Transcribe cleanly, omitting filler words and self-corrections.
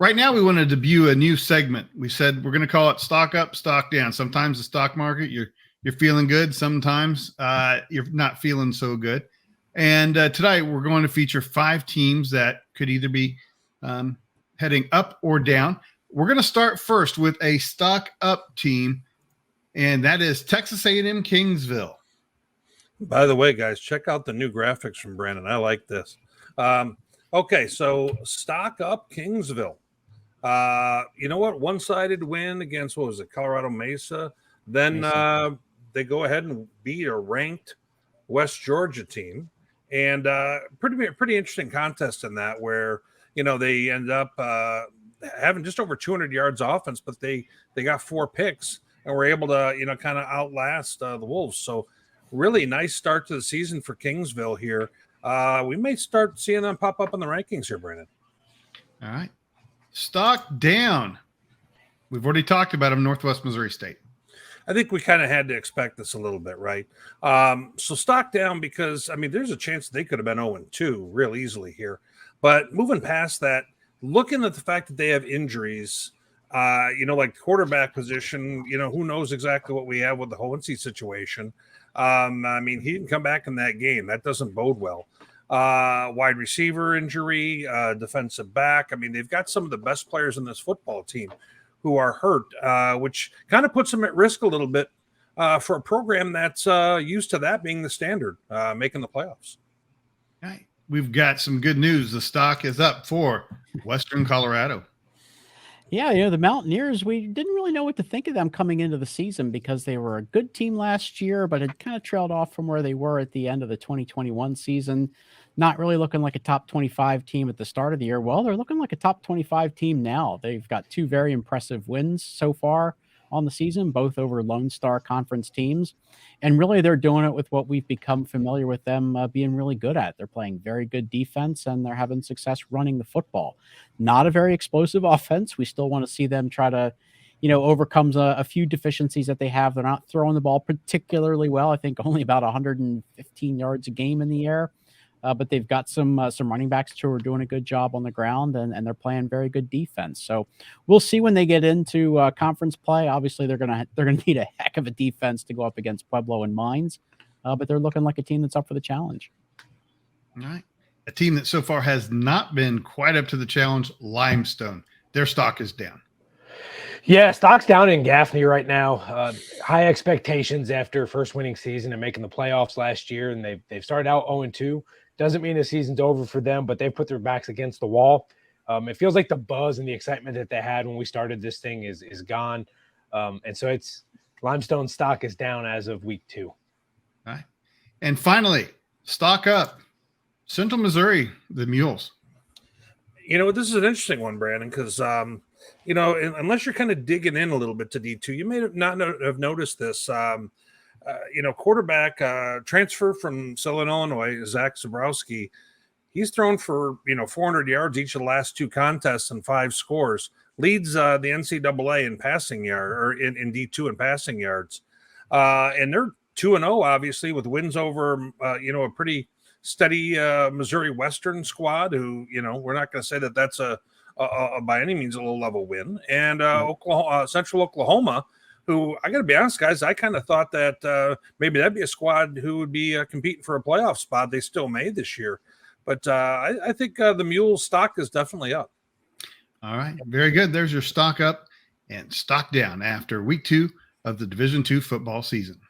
Right now, we want to debut a new segment. We said we're going to call it Stock Up, Stock Down. Sometimes the stock market, you're feeling good. Sometimes you're not feeling so good. And tonight, we're going to feature 5 teams that could either be heading up or down. We're going to start first with a stock up team, and that is Texas A&M-KINGSVILLE. By the way, guys, check out the new graphics from Brandon. I like this. Okay, so stock up Kingsville. You know what? One-sided win against, what was it, Colorado Mesa. Then they go ahead and beat a ranked West Georgia team. And pretty interesting contest in that, where, they end up having just over 200 yards offense, but they got 4 picks and were able to, kind of outlast the Wolves. So really nice start to the season for Kingsville here. We may start seeing them pop up in the rankings here, Brandon. All right. Stock down. We've already talked about them, Northwest Missouri State. I think we kind of had to expect this a little bit, right? So stock down because, there's a chance they could have been 0-2 real easily here. But moving past that, looking at the fact that they have injuries, like quarterback position, who knows exactly what we have with the Hohensee situation. He didn't come back in that game. That doesn't bode well. Wide receiver injury, defensive back. They've got some of the best players in this football team who are hurt, which kind of puts them at risk a little bit for a program that's used to that being the standard, making the playoffs. All right. We've got some good news. The stock is up for Western Colorado. Yeah, the Mountaineers, we didn't really know what to think of them coming into the season because they were a good team last year, but had kind of trailed off from where they were at the end of the 2021 season. Not really looking like a top 25 team at the start of the year. Well, they're looking like a top 25 team now. They've got 2 very impressive wins so far on the season, both over Lone Star Conference teams. And really, they're doing it with what we've become familiar with them being really good at. They're playing very good defense, and they're having success running the football. Not a very explosive offense. We still want to see them try to, overcome a few deficiencies that they have. They're not throwing the ball particularly well. I think only about 115 yards a game in the air. But they've got some running backs who are doing a good job on the ground, and they're playing very good defense. So we'll see when they get into conference play. Obviously, they're gonna need a heck of a defense to go up against Pueblo and Mines, but they're looking like a team that's up for the challenge. All right, a team that so far has not been quite up to the challenge. Limestone, their stock is down. Yeah, stock's down in Gaffney right now. High expectations after first winning season and making the playoffs last year, and they've started out 0-2. Doesn't mean the season's over for them, but they've put their backs against the wall. It feels like the buzz and the excitement that they had when we started this thing is gone. And so it's Limestone stock is down as of week 2. All right. And finally, stock up. Central Missouri, the Mules. This is an interesting one, Brandon, because, unless you're kind of digging in a little bit to D2, you may not have noticed this. Quarterback transfer from Southern Illinois, Zach Zabrowski, he's thrown for, 400 yards each of the last 2 contests and 5 scores, leads the NCAA in passing yard or in D2 in passing yards. And they're 2-0, obviously, with wins over, a pretty steady Missouri Western squad who, we're not going to say that that's a by any means a low-level win. And Central Oklahoma, who, I got to be honest, guys, I kind of thought that maybe that'd be a squad who would be competing for a playoff spot. They still made this year. But I think the Mules stock is definitely up. All right. Very good. There's your stock up and stock down after week 2 of the Division II football season.